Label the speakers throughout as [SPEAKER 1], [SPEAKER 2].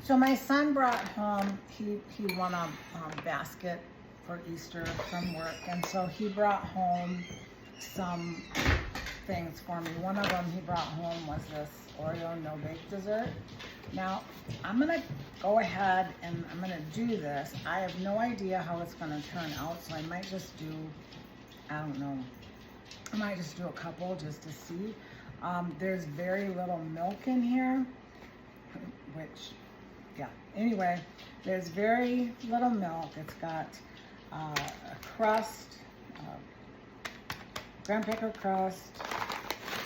[SPEAKER 1] So my son brought home, he won a basket for Easter from work, and so he brought home some things for me. One of them he brought home was this Oreo no-bake dessert. Now, I'm gonna go ahead and I'm gonna do this. I have no idea how it's gonna turn out, so I might just do, I don't know, I might just do a couple just to see. There's very little milk in here, which, yeah, anyway, there's very little milk. It's got a crust, graham cracker crust,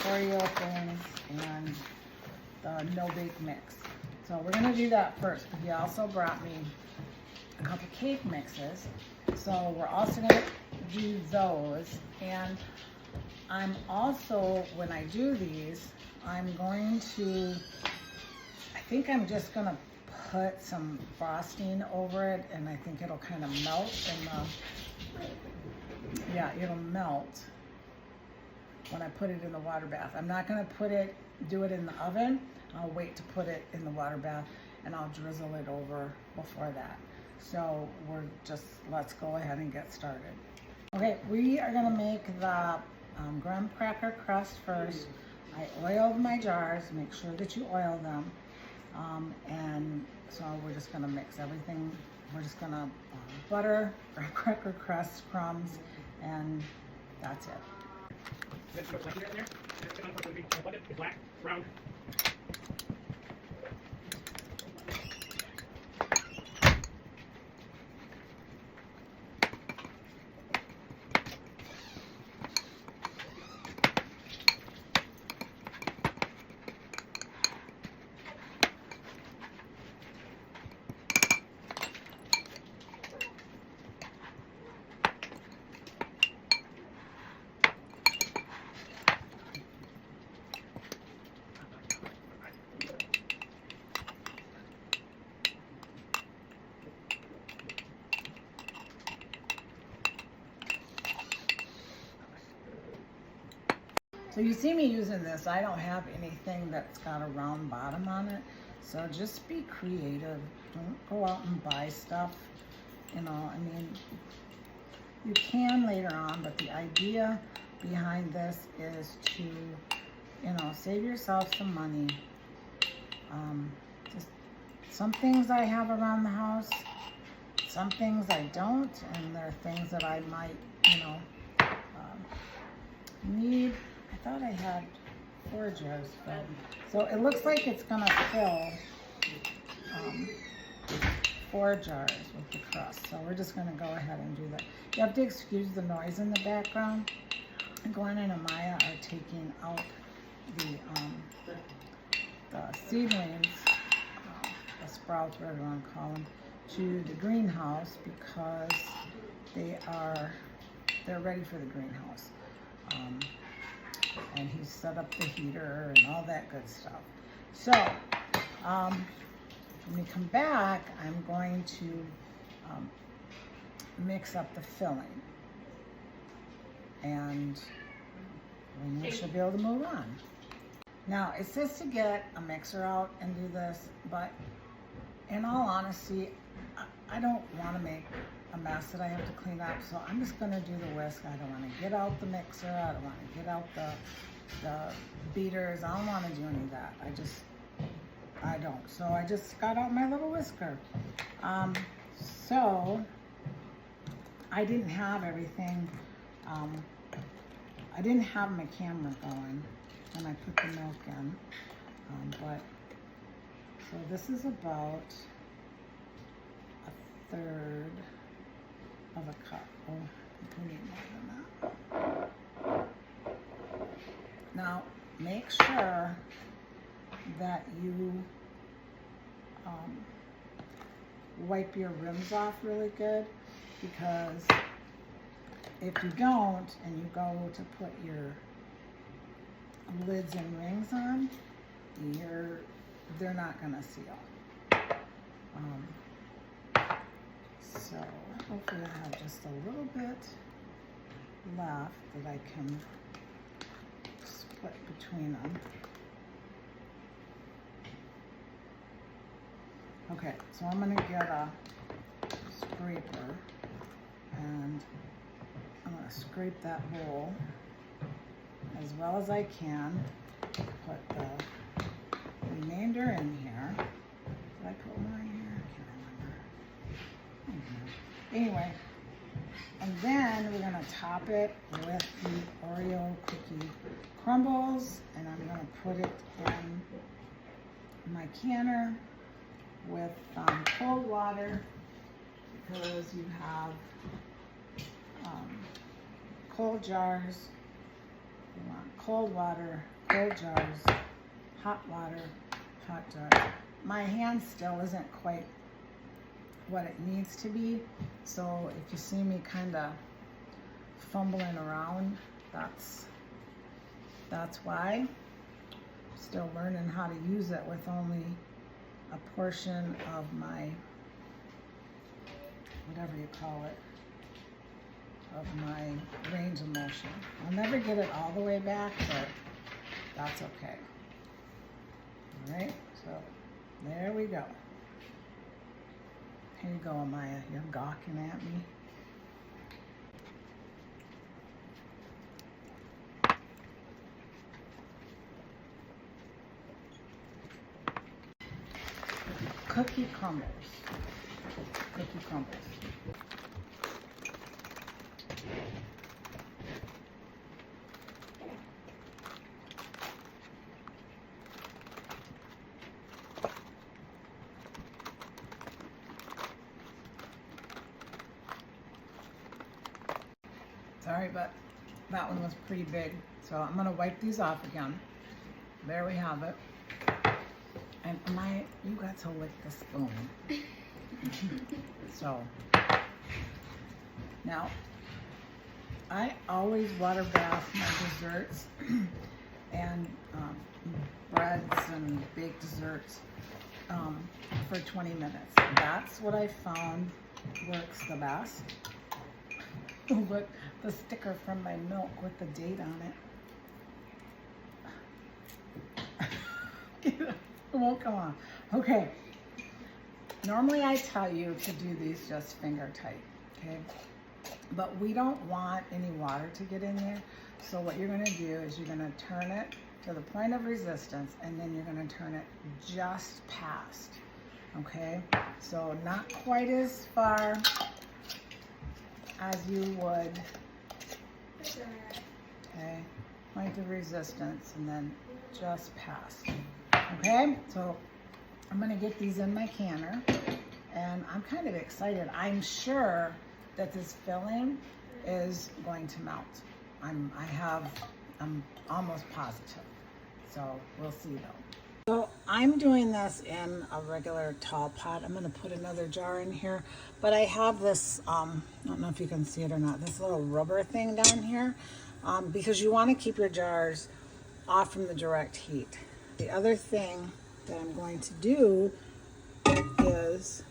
[SPEAKER 1] Oreo things, and the no-bake mix. So we're gonna do that first, but he also brought me a couple cake mixes. So we're also gonna do those, and I'm also, when I do these, I'm going to, I think I'm just gonna put some frosting over it, and I think it'll kind of melt in the, yeah, it'll melt when I put it in the water bath. I'm not gonna do it in the oven. I'll wait to put it in the water bath, and I'll drizzle it over before that. So let's go ahead and get started. Okay, we are gonna make the graham cracker crust first. I oiled my jars, make sure that you oil them. And so we're just gonna mix everything. We're just gonna butter, graham cracker crust, crumbs, and that's it.
[SPEAKER 2] Let's put black in there. It's black, brown.
[SPEAKER 1] So you see me using this. I don't have anything that's got a round bottom on it. So just be creative. Don't go out and buy stuff. You know, I mean, you can later on, but the idea behind this is to, you know, save yourself some money. Just some things I have around the house, some things I don't, and there are things that I might, you know, need. I thought I had 4 jars filled. So it looks like it's gonna fill 4 jars with the crust. So we're just gonna go ahead and do that. You have to excuse the noise in the background. Gwen and Amaya are taking out the seedlings, the sprouts, whatever you want to call them, to the greenhouse because they're ready for the greenhouse. And he set up the heater and all that good stuff. So when we come back, I'm going to mix up the filling, and then we should be able to move on. Now, it says to get a mixer out and do this, but in all honesty, I don't want to make a mess that I have to clean up, so I'm just going to do the whisk. I don't want to get out the mixer. I don't want to get out the beaters. I don't want to do any of that. I don't. So I just got out my little whisker. So I didn't have everything. I didn't have my camera going when I put the milk in. So this is about 1/3 of a cup. Oh, we need more than that. Now, make sure that you wipe your rims off really good, because if you don't and you go to put your lids and rings on, they're not gonna seal. So hopefully I have just a little bit left that I can split between them. Okay, so I'm gonna get a scraper and I'm gonna scrape that bowl as well as I can. Put the remainder in here. Did I put more in here? I can't remember. Anyway, and then we're gonna top it with the Oreo cookie crumbles, and I'm gonna put it in my canner with cold water because you have cold jars. You want cold water, cold jars, hot water, hot jars. My hand still isn't quite what it needs to be, so if you see me kind of fumbling around, that's why. Still learning how to use it with only a portion of my, whatever you call it, of my range of motion. I'll never get it all the way back, but that's okay. All right, so there we go. Here you go, Amaya. You're gawking at me. Cookie crumbles. Cookie crumbles. Sorry, but that one was pretty big. So I'm gonna wipe these off again. There we have it. And you got to lick the spoon. So, now, I always water bath my desserts and breads and baked desserts for 20 minutes. That's what I found works the best. Look, the sticker from my milk with the date on it. It won't come off. Okay. Normally I tell you to do these just finger tight, okay? But we don't want any water to get in there. So what you're gonna do is you're gonna turn it to the point of resistance and then you're gonna turn it just past, okay? So not quite as far as you would, okay? Point of resistance and then just past. Okay, so I'm gonna get these in my canner and I'm kind of excited. I'm sure that this filling is going to melt. I'm almost positive. So we'll see though. So I'm doing this in a regular tall pot. I'm gonna put another jar in here, but I have this, I don't know if you can see it or not, this little rubber thing down here, because you wanna keep your jars off from the direct heat. The other thing that I'm going to do is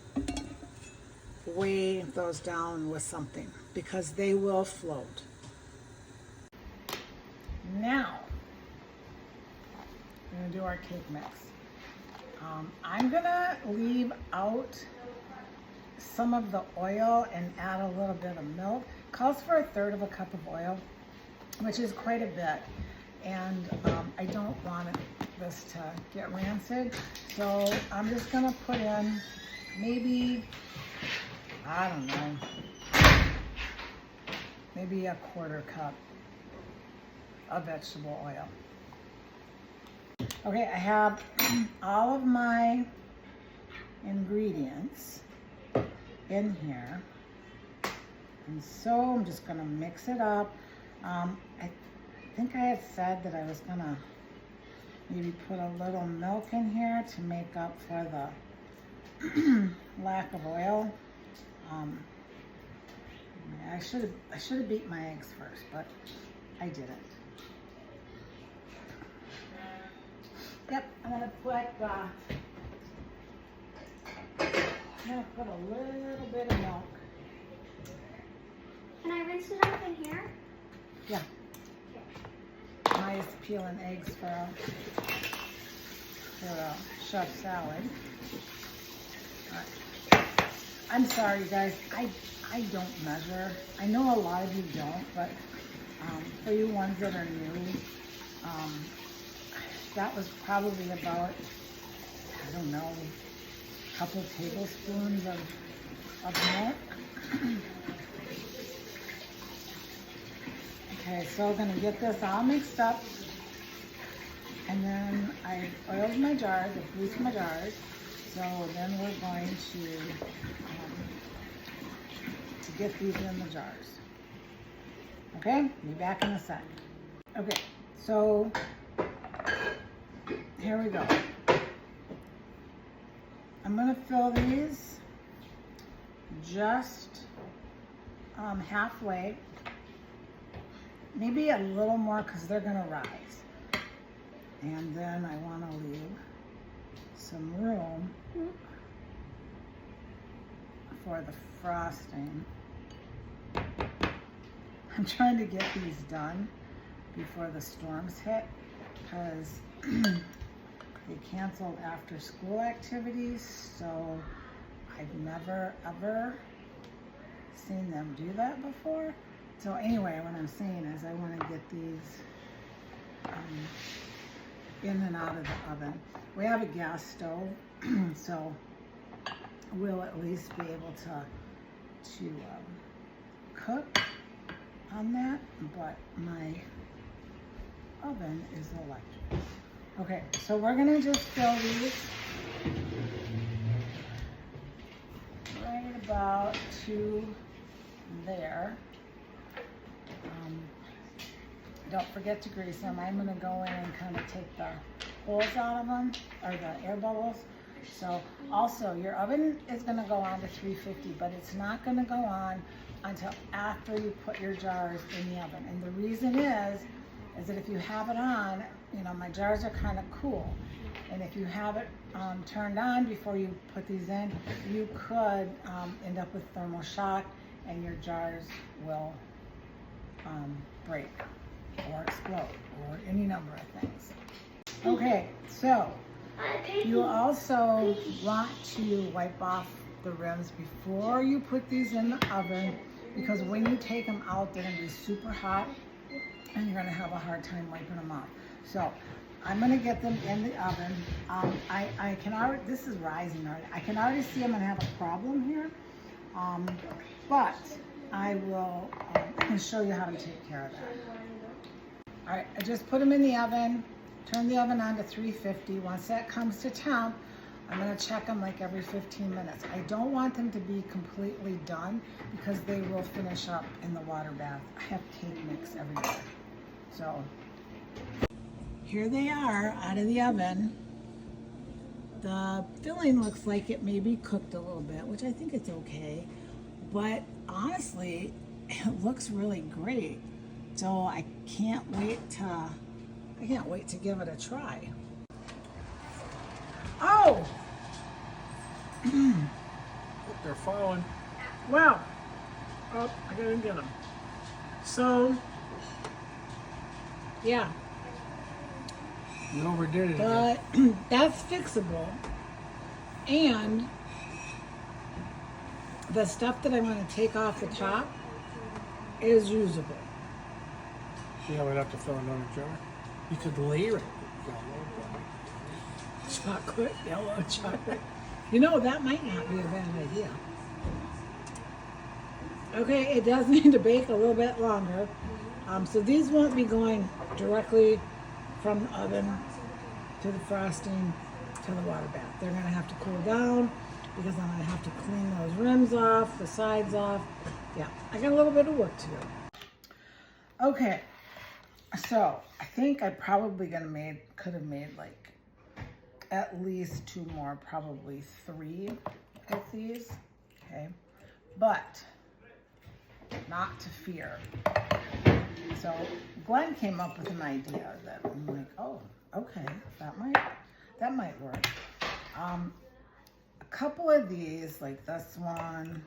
[SPEAKER 1] weigh those down with something because they will float. Now, we're going to do our cake mix. I'm going to leave out some of the oil and add a little bit of milk. Calls for 1/3 cup of oil, which is quite a bit. And I don't want this to get rancid. So I'm just gonna put in maybe, I don't know, maybe 1/4 cup of vegetable oil. Okay, I have all of my ingredients in here. And so I'm just gonna mix it up. I think I had said that I was gonna maybe put a little milk in here to make up for the lack of oil. I should have beat my eggs first, but I didn't. Yep, I'm gonna put a little bit of milk.
[SPEAKER 3] Can I rinse it off in here?
[SPEAKER 1] Yeah. Nice peeling eggs for a chef salad. I'm sorry, you guys. I don't measure. I know a lot of you don't, but for you ones that are new, that was probably about, I don't know, a couple tablespoons of milk. Okay, so I'm gonna get this all mixed up, and then I oiled my jars, I greased my jars. So then we're going to get these in the jars. Okay, be back in a sec. Okay, so here we go. I'm gonna fill these just halfway, maybe a little more because they're gonna rise. And then I wanna leave some room for the frosting. I'm trying to get these done before the storms hit because they canceled after school activities, so I've never ever seen them do that before. So anyway, what I'm saying is I want to get these in and out of the oven. We have a gas stove, so we'll at least be able to cook on that, but my oven is electric. Okay, so we're gonna just fill these right about to there. Don't forget to grease them. I'm gonna go in and kind of take the holes out of them, or the air bubbles. So also your oven is gonna go on to 350, but it's not gonna go on until after you put your jars in the oven. And the reason is that if you have it on, you know, my jars are kind of cool. And if you have it turned on before you put these in, you could end up with thermal shock and your jars will break or explode or any number of things. Okay, so you also want to wipe off the rims before you put these in the oven, because when you take them out, they're going to be super hot and you're going to have a hard time wiping them off. So I'm going to get them in the oven. I can already, this is rising already. I can already see I'm going to have a problem here, but I can show you how to take care of that. All right, I just put them in the oven. Turn the oven on to 350. Once that comes to temp, I'm gonna check them like every 15 minutes. I don't want them to be completely done because they will finish up in the water bath. I have cake mix everywhere. So here they are out of the oven. The filling looks like it may be cooked a little bit, which I think it's okay. But honestly, it looks really great. So I can't wait to give it a try. Oh!
[SPEAKER 2] They're falling.
[SPEAKER 1] Wow. Oh, I didn't get them. So, yeah.
[SPEAKER 2] You overdid it.
[SPEAKER 1] But that's fixable. And the stuff that I'm going to take off the top is usable.
[SPEAKER 2] Yeah, we'd have to fill another jar. You could layer it.
[SPEAKER 1] Chocolate, yellow chocolate. You know, that might not be a bad idea. Okay, it does need to bake a little bit longer. So these won't be going directly from the oven to the frosting to the water bath. They're gonna have to cool down because I'm gonna have to clean those rims off, the sides off. Yeah, I got a little bit of work to do. Okay, so I think I probably could have made like at least 2 more, probably 3 with these, okay? But not to fear. So Glenn came up with an idea that I'm like, oh, okay, that might work. A couple of these, like this one,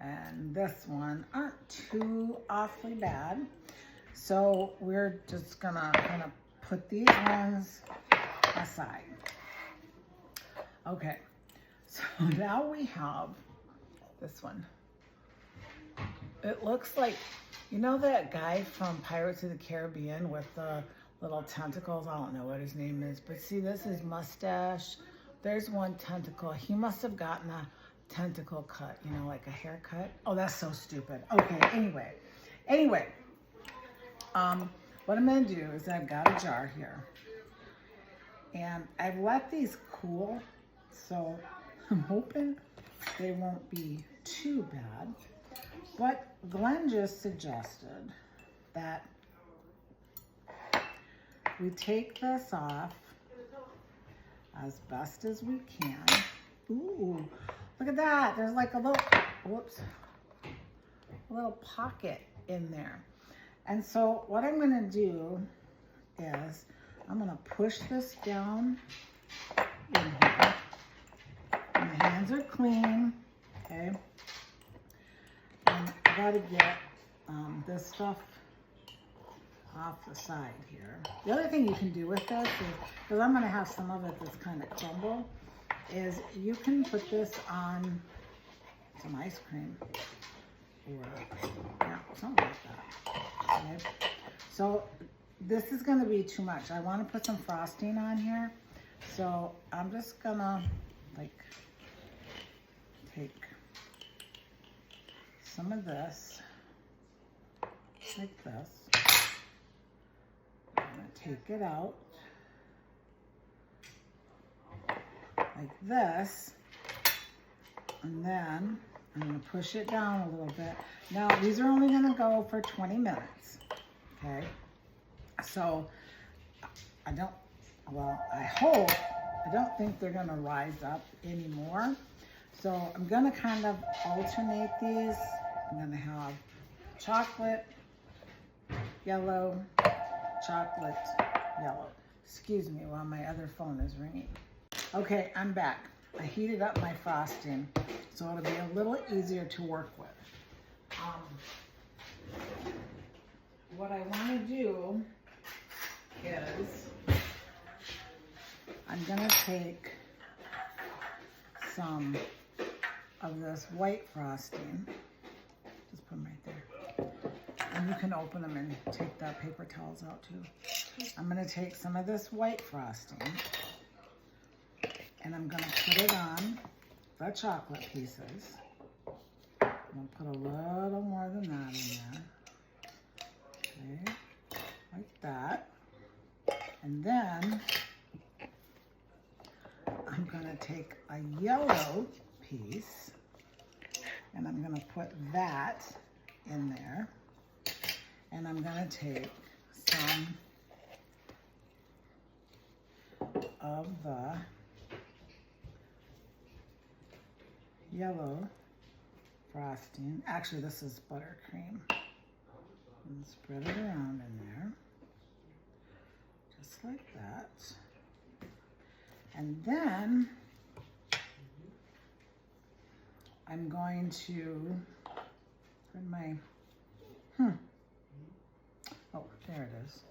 [SPEAKER 1] and this one aren't too awfully bad. So we're just gonna kind of put these ones aside. Okay, So now we have this one. It looks like, you know that guy from Pirates of the Caribbean with the little tentacles? I don't know what his name is, but see, this is mustache. There's one tentacle. He must have gotten a tentacle cut, you know, like a haircut. Oh, that's so stupid. Okay, anyway, what I'm gonna do is I've got a jar here, and I've let these cool, so I'm hoping they won't be too bad. But Glenn just suggested that we take this off as best as we can. Ooh, look at that. There's like a little, whoops, a little pocket in there. And so what I'm gonna do is I'm gonna push this down in here. My hands are clean, okay? And I gotta get this stuff off the side here. The other thing you can do with this is, because I'm gonna have some of it that's kind of crumble, is you can put this on some ice cream or yeah, something like that. Okay? So this is gonna be too much. I wanna put some frosting on here. So I'm just gonna like take some of this, like this. I'm gonna take it out like this, and then I'm gonna push it down a little bit. Now these are only gonna go for 20 minutes, okay? So I don't think they're gonna rise up anymore. So I'm gonna kind of alternate these. I'm gonna have chocolate, yellow, chocolate, yellow. Excuse me while my other phone is ringing. Okay, I'm back. I heated up my frosting, so it'll be a little easier to work with. What I wanna do is I'm gonna take some of this white frosting, just put them right there, and you can open them and take the paper towels out too. I'm gonna take some of this white frosting and I'm gonna put it on the chocolate pieces. I'm gonna put a little more than that in there, okay, like that. And then I'm gonna take a yellow piece and I'm gonna put that in there. And I'm gonna take some of the yellow frosting. Actually, this is buttercream. And spread it around in there, just like that. And then I'm going to put my, oh, there it is.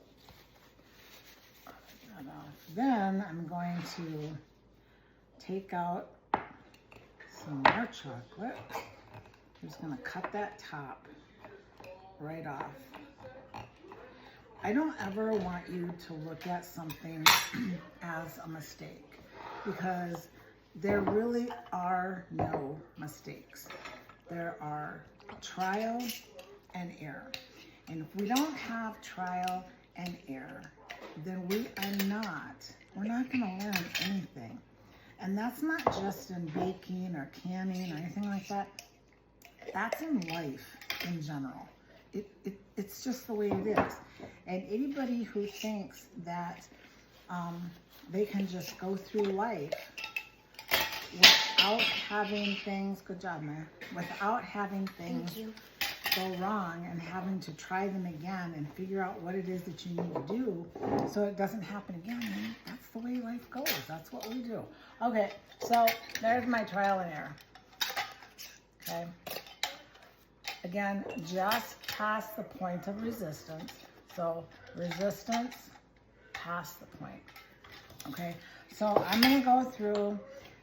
[SPEAKER 1] Take that off. Then I'm going to take out some more chocolate. I'm just gonna cut that top right off. I don't ever want you to look at something as a mistake, because there really are no mistakes. There are trial and error. And if we don't have trial and error, then we're not gonna learn anything. And that's not just in baking or canning or anything like that. That's in life in general. It's just the way it is. And anybody who thinks that they can just go through life without having things, good job, Maya, without having things go wrong and having to try them again and figure out what it is that you need to do so it doesn't happen again, and that's the way life goes. That's what we do. Okay, so there's my trial and error. Okay. Again, just past the point of resistance. So resistance past the point. Okay, so I'm gonna go through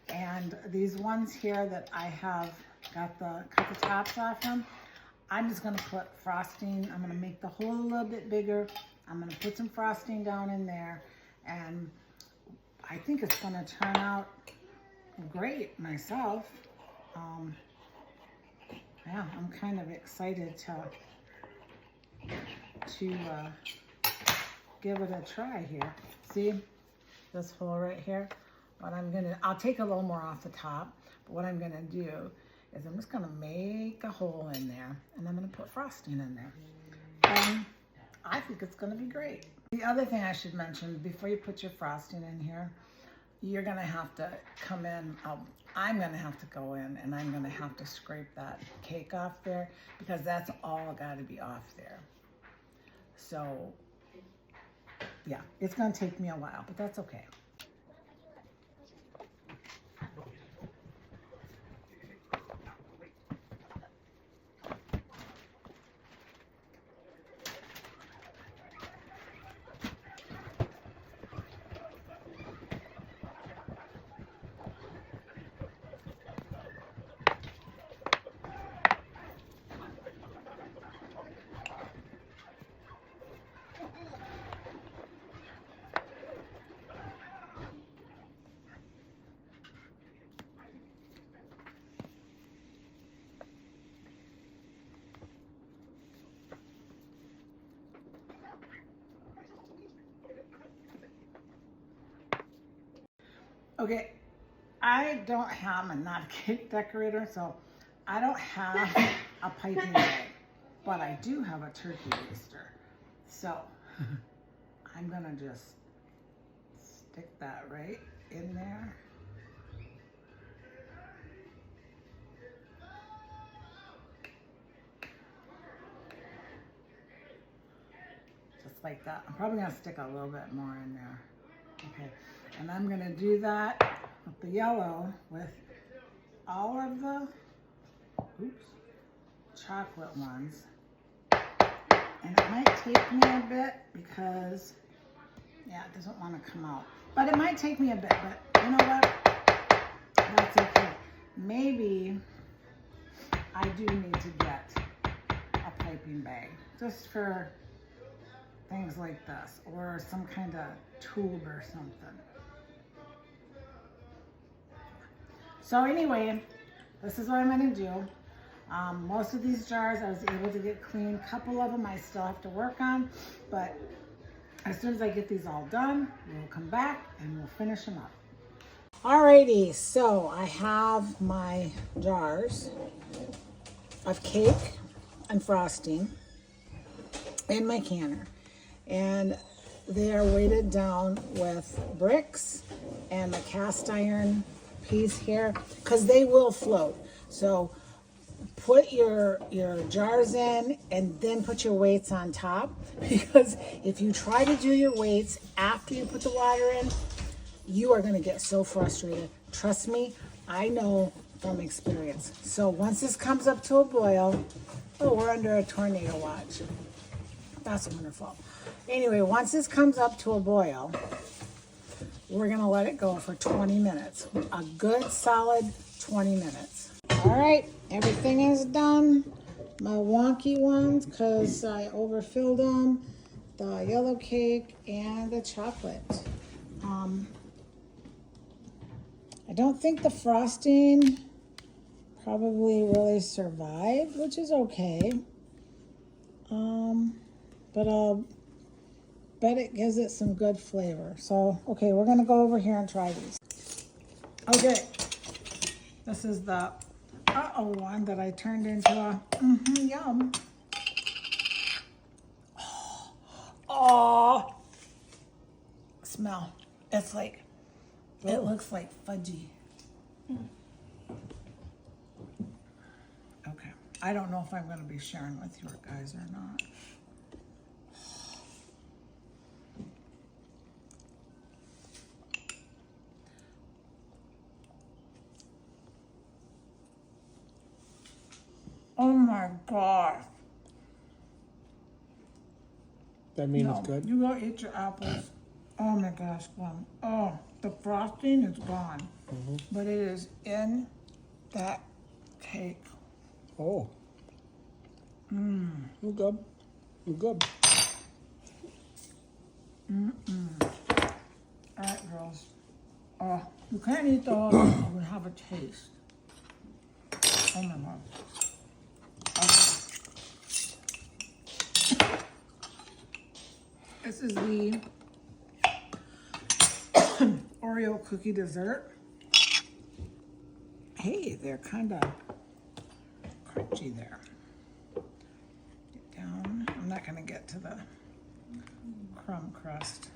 [SPEAKER 1] And these ones here that I have got cut the tops off them, I'm just gonna put frosting. I'm gonna make the hole a little bit bigger. I'm gonna put some frosting down in there, and I think it's gonna turn out great myself. Yeah, I'm kind of excited to give it a try here. See this hole right here? I'll take a little more off the top, but what I'm gonna do is I'm just gonna make a hole in there, and I'm gonna put frosting in there. And I think it's gonna be great. The other thing I should mention, before you put your frosting in here, you're gonna have to come in, I'm gonna have to go in and I'm gonna have to scrape that cake off there, because that's all gotta be off there. So yeah, it's gonna take me a while, but that's okay. Okay, I'm not a cake decorator, so I don't have a piping bag, but I do have a turkey baster. So I'm gonna just stick that right in there. Just like that. I'm probably gonna stick a little bit more in there. Okay, and I'm gonna do that with the yellow with all of the chocolate ones. And it might take me a bit because, yeah, it doesn't want to come out. But it might take me a bit, but you know what? That's okay. Maybe I do need to get a piping bag just for things like this, or some kind of tube or something. So anyway, this is what I'm going to do. Most of these jars I was able to get clean. A couple of them I still have to work on, but as soon as I get these all done, we'll come back and we'll finish them up. Alrighty, so I have my jars of cake and frosting in my canner, and they are weighted down with bricks and the cast iron piece here, because they will float. So put your jars in and then put your weights on top, because if you try to do your weights after you put the water in, you are going to get so frustrated. Trust me, I know from experience. So once this comes up to a boil, oh, we're under a tornado watch. That's wonderful. Anyway, once this comes up to a boil, we're going to let it go for 20 minutes. A good solid 20 minutes. All right, everything is done. My wonky ones, because I overfilled them, the yellow cake and the chocolate. I don't think the frosting probably really survived, which is okay. But I'll bet it gives it some good flavor. So, okay, we're gonna go over here and try these. Okay, this is the one that I turned into a yum. Oh, smell. It's like, it looks like fudgy. Okay, I don't know if I'm gonna be sharing with you guys or not. Oh my gosh.
[SPEAKER 2] That means it's good?
[SPEAKER 1] You go eat your apples. Oh my gosh, Glenn. Oh, the frosting is gone, but it is in that cake.
[SPEAKER 2] Oh. You're good. You're good.
[SPEAKER 1] All right, girls. You can't eat those. I'm gonna have a taste. Oh my God. Okay. This is the Oreo cookie dessert. Hey, they're kind of crunchy there. Get down. I'm not gonna get to the crumb crust.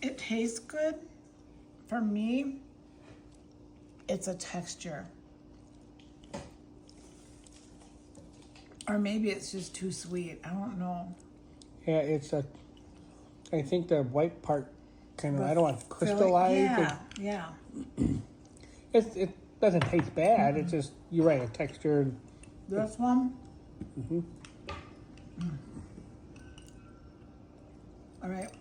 [SPEAKER 1] It tastes good. For me, it's a texture. Or maybe it's just too sweet. I don't know.
[SPEAKER 2] Yeah, I think the white part kind of, I don't want crystallized.
[SPEAKER 1] Yeah.
[SPEAKER 2] It doesn't taste bad. It's just, you're right, a texture.
[SPEAKER 1] This one? All right.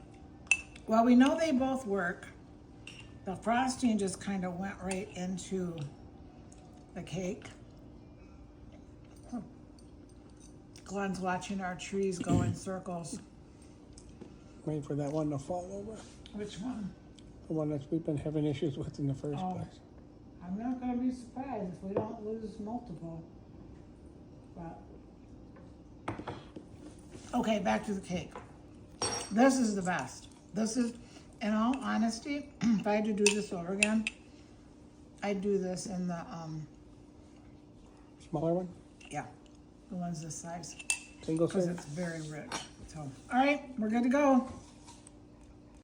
[SPEAKER 1] Well, we know they both work. The frosting just kind of went right into the cake. Glenn's watching our trees go in circles.
[SPEAKER 2] Waiting for that one to fall over.
[SPEAKER 1] Which one?
[SPEAKER 2] The one that we've been having issues with in the first place.
[SPEAKER 1] I'm not going to be surprised if we don't lose multiple. But okay, back to the cake. This is the best. This is, in all honesty, if I had to do this over again, I'd do this in the,
[SPEAKER 2] Smaller one?
[SPEAKER 1] yeah, the ones this size.
[SPEAKER 2] Single
[SPEAKER 1] Because
[SPEAKER 2] serve?
[SPEAKER 1] it's very rich. So, all right, we're good to go.